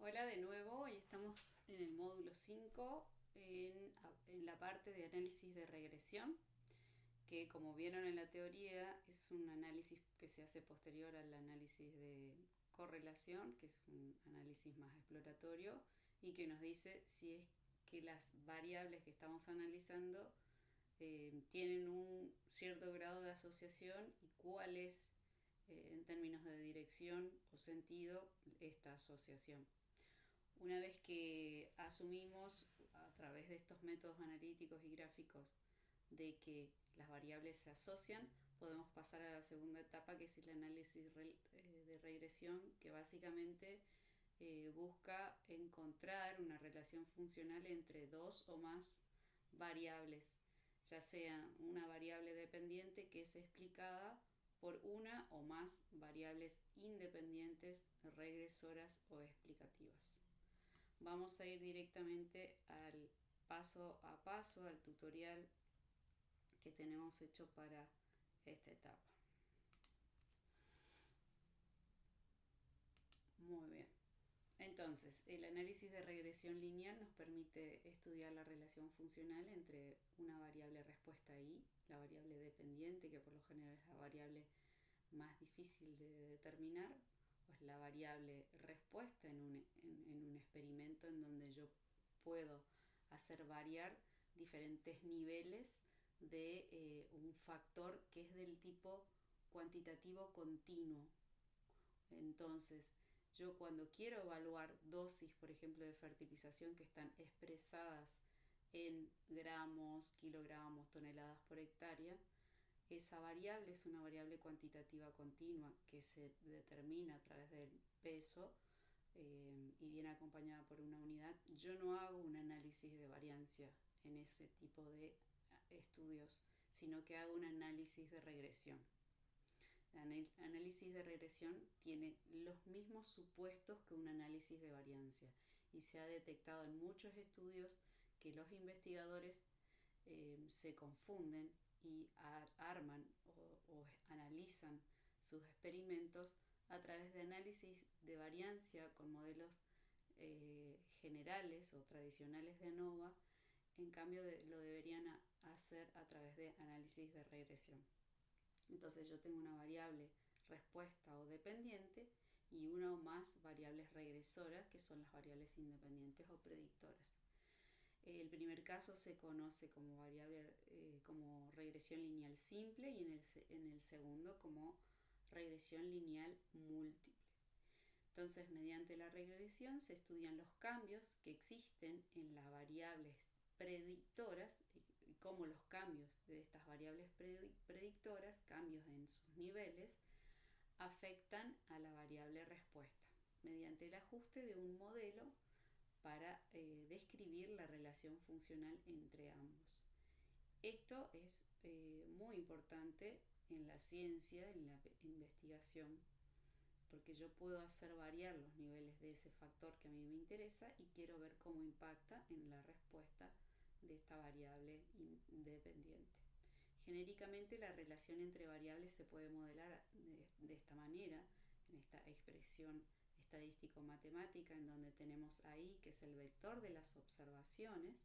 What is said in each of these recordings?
Hola de nuevo, hoy estamos en el módulo 5 en la parte de análisis de regresión, que como vieron en la teoría es un análisis que se hace posterior al análisis de correlación, que es un análisis más exploratorio y que nos dice si es que las variables que estamos analizando tienen un cierto grado de asociación y cuál es, en términos de dirección o sentido, esta asociación. Una vez que asumimos a través de estos métodos analíticos y gráficos de que las variables se asocian, podemos pasar a la segunda etapa, que es el análisis de regresión, que básicamente busca encontrar una relación funcional entre dos o más variables, ya sea una variable dependiente que es explicada por una o más variables independientes, regresoras o explicativas. Vamos a ir directamente al paso a paso, al tutorial que tenemos hecho para esta etapa. Muy bien. Entonces, el análisis de regresión lineal nos permite estudiar la relación funcional entre una variable respuesta y la variable dependiente, que por lo general es la variable más difícil de determinar, pues la variable respuesta en un experimento en donde yo puedo hacer variar diferentes niveles de un factor que es del tipo cuantitativo continuo. Entonces, yo cuando quiero evaluar dosis, por ejemplo, de fertilización que están expresadas en gramos, kilogramos, toneladas por hectárea, esa variable es una variable cuantitativa continua que se determina a través del peso y viene acompañada por una unidad. Yo no hago un análisis de variancia en ese tipo de estudios, sino que hago un análisis de regresión. El análisis de regresión tiene los mismos supuestos que un análisis de variancia y se ha detectado en muchos estudios que los investigadores se confunden y arman o analizan sus experimentos a través de análisis de variancia con modelos generales o tradicionales de ANOVA. En cambio lo deberían hacer a través de análisis de regresión. Entonces yo tengo una variable respuesta o dependiente y una o más variables regresoras, que son las variables independientes o predictoras. El primer caso se conoce como variable como regresión lineal simple y en el segundo como regresión lineal múltiple. Entonces, mediante la regresión se estudian los cambios que existen en las variables predictoras y cómo los cambios de estas variables predictoras, cambios en sus niveles, afectan a la variable respuesta mediante el ajuste de un modelo para describir la relación funcional entre ambos. Esto es muy importante en la ciencia, en la investigación, porque yo puedo hacer variar los niveles de ese factor que a mí me interesa y quiero ver cómo impacta en la respuesta de esta variable independiente. Genéricamente la relación entre variables se puede modelar de esta manera, en esta expresión estadístico-matemática, en donde tenemos ahí que es el vector de las observaciones,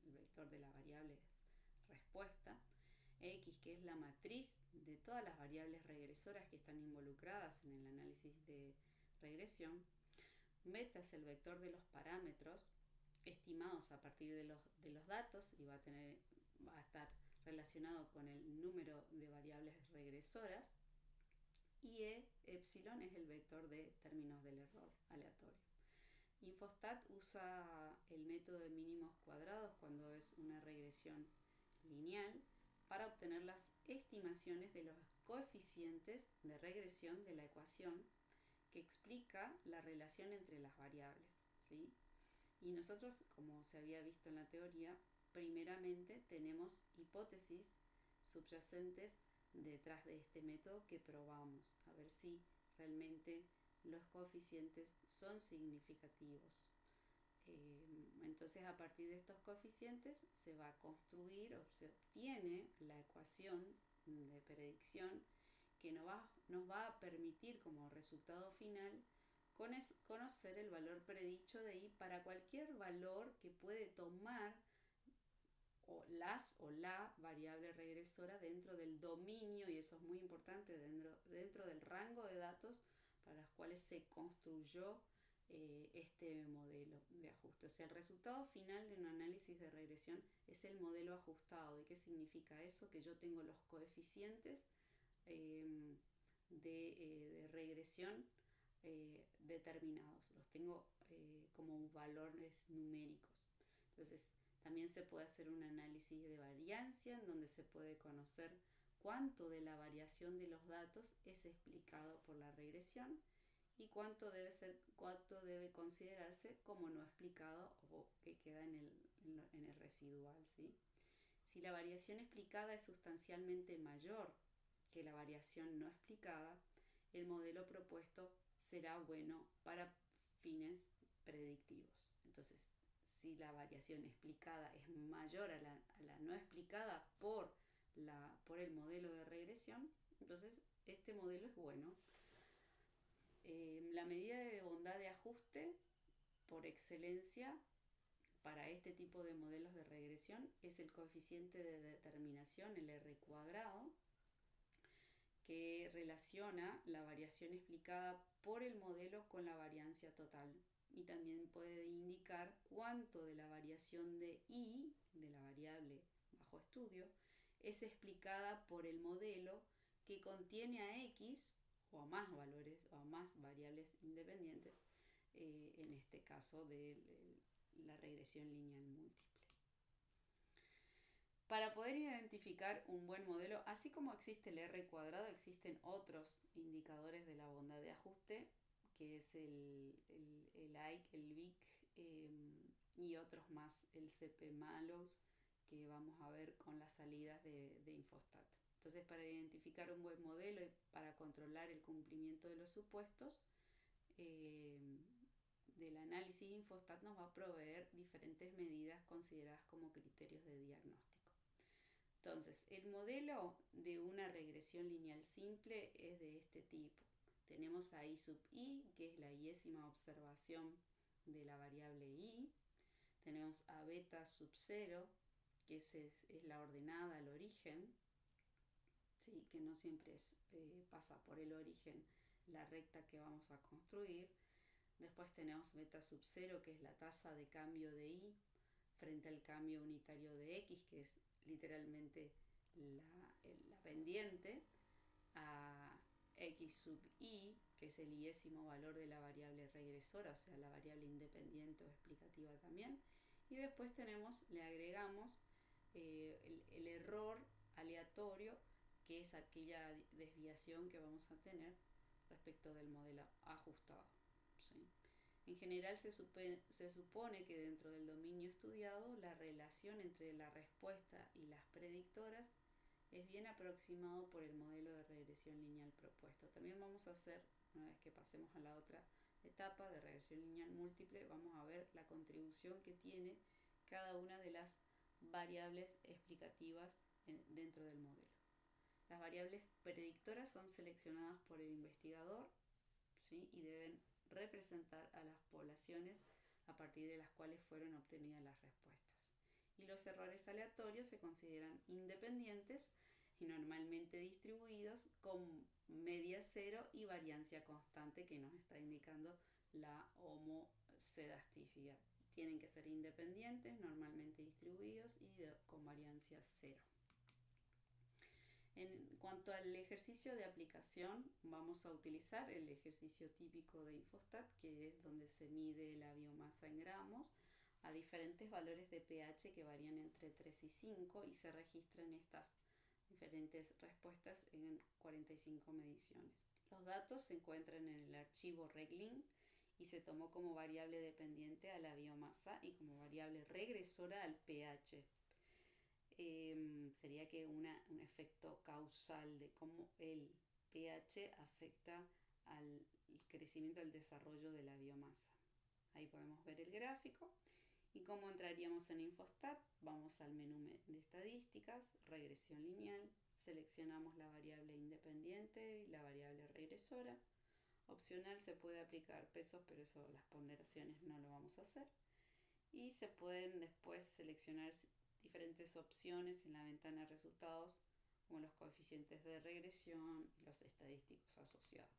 el vector de la variable respuesta, X, que es la matriz de todas las variables regresoras que están involucradas en el análisis de regresión, beta es el vector de los parámetros estimados a partir de los datos y va a estar relacionado con el número de variables regresoras, y epsilon es el vector de términos del error aleatorio. Infostat usa el método de mínimos cuadrados cuando es una regresión lineal para obtener las estimaciones de los coeficientes de regresión de la ecuación que explica la relación entre las variables, ¿sí? Y nosotros, como se había visto en la teoría, primeramente tenemos hipótesis subyacentes detrás de este método que probamos, a ver si realmente los coeficientes son significativos. Entonces, a partir de estos coeficientes se va a construir o se obtiene la ecuación de predicción que nos va a permitir como resultado final conocer el valor predicho de I para cualquier valor que puede tomar o la variable regresora dentro del dominio, y eso es muy importante, dentro del rango de datos para los cuales se construyó este modelo de ajuste. O sea, el resultado final de un análisis de regresión es el modelo ajustado. ¿Y qué significa eso? Que yo tengo los coeficientes de regresión determinados, los tengo como valores numéricos. Entonces, también se puede hacer un análisis de variancia en donde se puede conocer cuánto de la variación de los datos es explicado por la regresión y cuánto debe considerarse como no explicado o que queda en el residual, ¿sí? Si la variación explicada es sustancialmente mayor que la variación no explicada, el modelo propuesto será bueno para fines predictivos. Entonces, si la variación explicada es mayor a la no explicada por el modelo de regresión, entonces este modelo es bueno. La medida de bondad de ajuste por excelencia para este tipo de modelos de regresión es el coeficiente de determinación, el R cuadrado, que relaciona la variación explicada por el modelo con la variancia total, y también puede indicar cuánto de la variación de I, de la variable bajo estudio, es explicada por el modelo que contiene a X o a más valores o a más variables independientes, en este caso de la regresión lineal múltiple. Para poder identificar un buen modelo, así como existe el R cuadrado, existen otros indicadores de la bondad de ajuste, que es el AIC, el VIC y otros más, el CP-Mallows, que vamos a ver con las salidas de Infostat. Entonces, para identificar un buen modelo y para controlar el cumplimiento de los supuestos, del análisis Infostat nos va a proveer diferentes medidas consideradas como criterios de diagnóstico. Entonces, el modelo de una regresión lineal simple es de este tipo. Tenemos a I sub I, que es la iésima observación de la variable I. Tenemos a beta sub 0, que es la ordenada al origen, ¿sí? Que no siempre pasa por el origen la recta que vamos a construir. Después tenemos beta sub 0, que es la tasa de cambio de I frente al cambio unitario de X, que es literalmente la pendiente, a X sub I, que es el iésimo valor de la variable regresora, o sea, la variable independiente o explicativa también. Y después le agregamos el error aleatorio, que es aquella desviación que vamos a tener respecto del modelo ajustado, ¿sí? En general se supone que dentro del dominio estudiado la relación entre la respuesta y las predictoras es bien aproximado por el modelo de regresión lineal propuesto. También vamos a hacer, una vez que pasemos a la otra etapa de regresión lineal múltiple, vamos a ver la contribución que tiene cada una de las variables explicativas dentro del modelo. Las variables predictoras son seleccionadas por el investigador, ¿sí? Y deben representar a las poblaciones a partir de las cuales fueron obtenidas las respuestas. Y los errores aleatorios se consideran independientes y normalmente distribuidos con media cero y variancia constante, que nos está indicando la homocedasticidad. Tienen que ser independientes, normalmente distribuidos y con variancia cero. En cuanto al ejercicio de aplicación, vamos a utilizar el ejercicio típico de Infostat, que es donde se mide la biomasa en gramos a diferentes valores de pH que varían entre 3 y 5, y se registran estas diferentes respuestas en 45 mediciones. Los datos se encuentran en el archivo reglin y se tomó como variable dependiente a la biomasa y como variable regresora al pH. Sería que un efecto causal de cómo el pH afecta al crecimiento, al desarrollo de la biomasa. Ahí podemos ver el gráfico. Y como entraríamos en Infostat, vamos al menú de estadísticas, regresión lineal, seleccionamos la variable independiente y la variable regresora, Opcional se puede aplicar pesos, pero eso las ponderaciones no lo vamos a hacer. Y se pueden después seleccionar diferentes opciones en la ventana de resultados, como los coeficientes de regresión y los estadísticos asociados.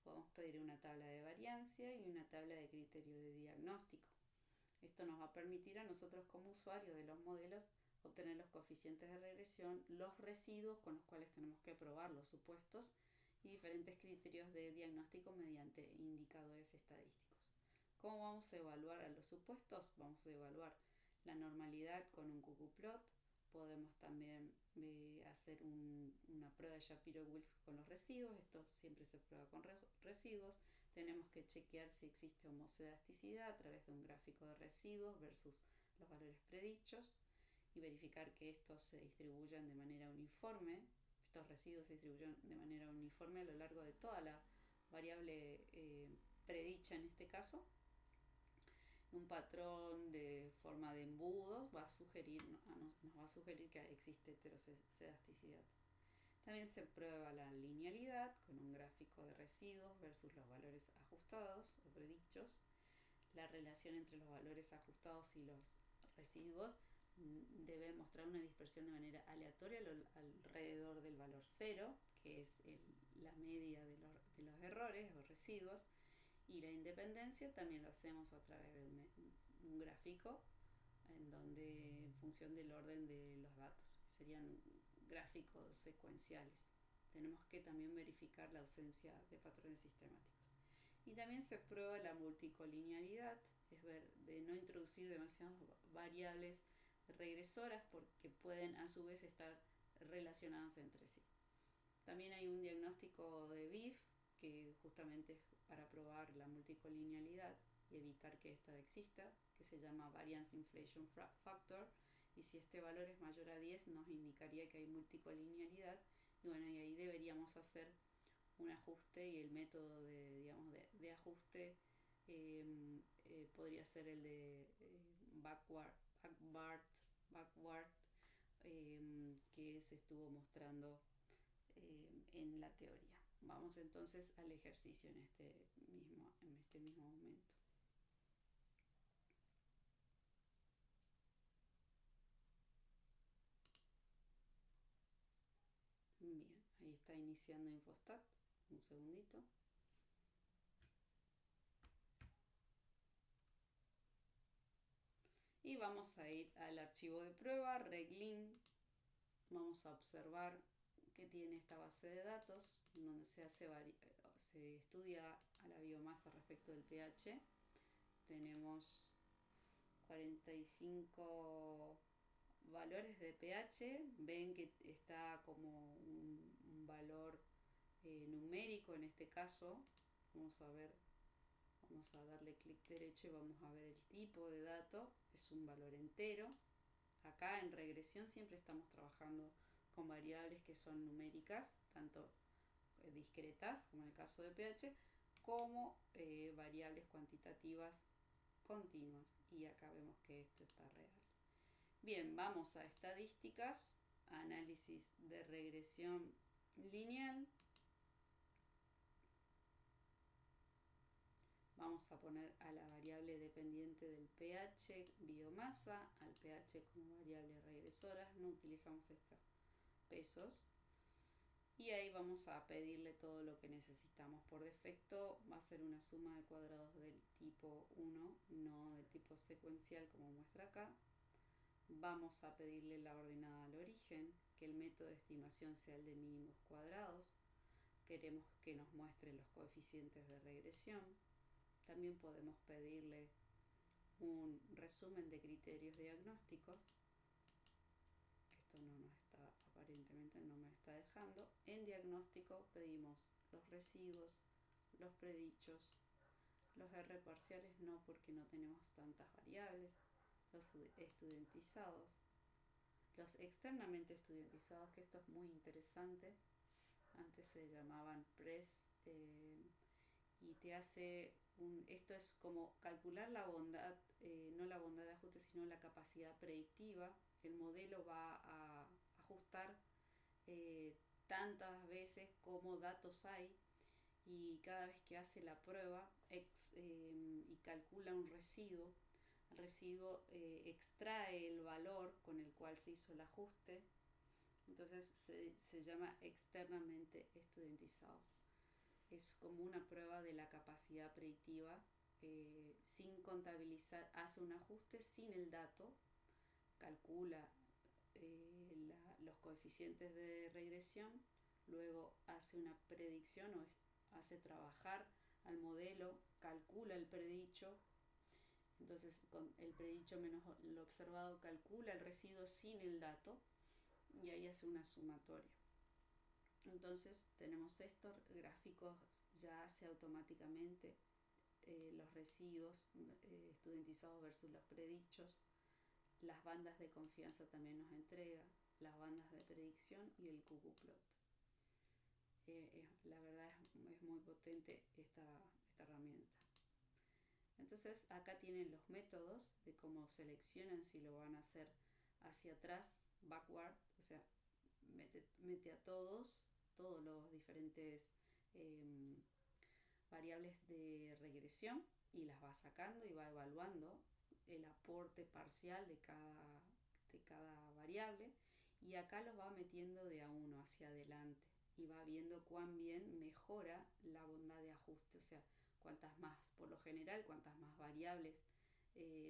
Podemos pedir una tabla de variancia y una tabla de criterio de diagnóstico. Esto nos va a permitir a nosotros como usuarios de los modelos obtener los coeficientes de regresión, los residuos con los cuales tenemos que probar los supuestos y diferentes criterios de diagnóstico mediante indicadores estadísticos. ¿Cómo vamos a evaluar a los supuestos? Vamos a evaluar la normalidad con un ggplot. Podemos también hacer una prueba de Shapiro-Wilks con los residuos. Esto siempre se prueba con residuos. Tenemos que chequear si existe homoscedasticidad a través de un gráfico de residuos versus los valores predichos y verificar que estos se distribuyan de manera uniforme. Estos residuos se distribuyen de manera uniforme a lo largo de toda la variable predicha en este caso. Un patrón de forma de embudo nos va a sugerir que existe heterocedasticidad. También se prueba la linealidad con un gráfico de residuos versus los valores ajustados o predichos. La relación entre los valores ajustados y los residuos debe mostrar una dispersión de manera aleatoria alrededor del valor 0, que es la media de los errores o residuos. Y la independencia también lo hacemos a través de un gráfico en donde, en función del orden de los datos, serían gráficos secuenciales. Tenemos que también verificar la ausencia de patrones sistemáticos. Y también se prueba la multicolinealidad, es ver, de no introducir demasiadas variables regresoras porque pueden a su vez estar relacionadas entre sí. También hay un diagnóstico de BIF que justamente es para probar la multicolinealidad y evitar que esta exista, que se llama Variance Inflation Factor, y si este valor es mayor a 10 nos indicaría que hay multicolinealidad, y bueno, y ahí deberíamos hacer un ajuste, y el método de ajuste podría ser el de backward, que se estuvo mostrando en la teoría. Vamos entonces al ejercicio en este mismo momento. Bien, ahí está iniciando Infostat. Un segundito. Y vamos a ir al archivo de prueba, reglin. Vamos a observar que tiene esta base de datos donde se estudia a la biomasa respecto del pH. Tenemos 45 valores de pH. Ven que está como un valor numérico en este caso. Vamos a darle clic derecho y vamos a ver el tipo de dato. Es un valor entero. Acá en regresión siempre estamos trabajando con variables que son numéricas, tanto discretas, como en el caso de pH, como variables cuantitativas continuas. Y acá vemos que esto está real. Bien, vamos a estadísticas, análisis de regresión lineal. Vamos a poner a la variable dependiente del pH biomasa, al pH como variable regresora, no utilizamos estos pesos. Y ahí vamos a pedirle todo lo que necesitamos. Por defecto va a ser una suma de cuadrados del tipo 1, no del tipo secuencial como muestra acá. Vamos a pedirle la ordenada al origen, que el método de estimación sea el de mínimos cuadrados. Queremos que nos muestre los coeficientes de regresión. También podemos pedirle un resumen de criterios diagnósticos. Esto aparentemente no me está dejando. En diagnóstico pedimos los residuos, los predichos, los R parciales no, porque no tenemos tantas variables, los estudiantizados, los externamente estudiantizados, que esto es muy interesante. Antes se llamaban PRES, y te hace esto es como calcular la bondad, no la bondad de ajuste, sino la capacidad predictiva. El modelo va a ajustar tantas veces como datos hay, y cada vez que hace la prueba y calcula un residuo, el residuo extrae el valor con el cual se hizo el ajuste, entonces se llama externamente estudiantizado. Es como una prueba de la capacidad predictiva sin contabilizar, hace un ajuste sin el dato, calcula los coeficientes de regresión, luego hace una predicción o hace trabajar al modelo, calcula el predicho, entonces con el predicho menos lo observado calcula el residuo sin el dato y ahí hace una sumatoria. Entonces tenemos estos gráficos, ya hace automáticamente los residuos estudiantizados versus los predichos. Las bandas de confianza también nos entrega, las bandas de predicción y el QQ-plot. La verdad es muy potente esta herramienta. Entonces acá tienen los métodos de cómo seleccionan si lo van a hacer hacia atrás, backward, o sea, mete a todos los diferentes variables de regresión y las va sacando y va evaluando el aporte parcial de cada variable, y acá los va metiendo de a uno hacia adelante y va viendo cuán bien mejora la bondad de ajuste, o sea, cuantas más, por lo general, cuantas más variables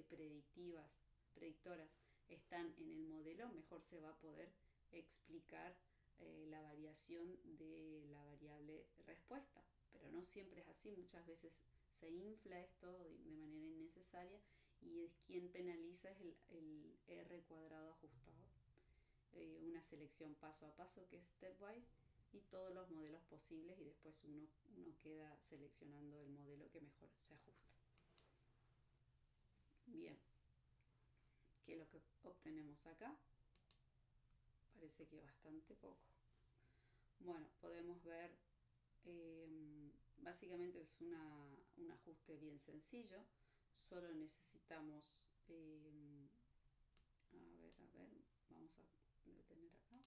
predictoras están en el modelo, mejor se va a poder explicar la variación de la variable respuesta. Pero no siempre es así, muchas veces se infla esto de manera innecesaria y es quien penaliza es el R cuadrado ajustado. Una selección paso a paso que es stepwise y todos los modelos posibles, y después uno queda seleccionando el modelo que mejor se ajusta. Bien, ¿qué es lo que obtenemos acá? Parece que bastante poco. Bueno, podemos ver, básicamente es un ajuste bien sencillo, solo necesitamos, a ver, vamos a detener acá.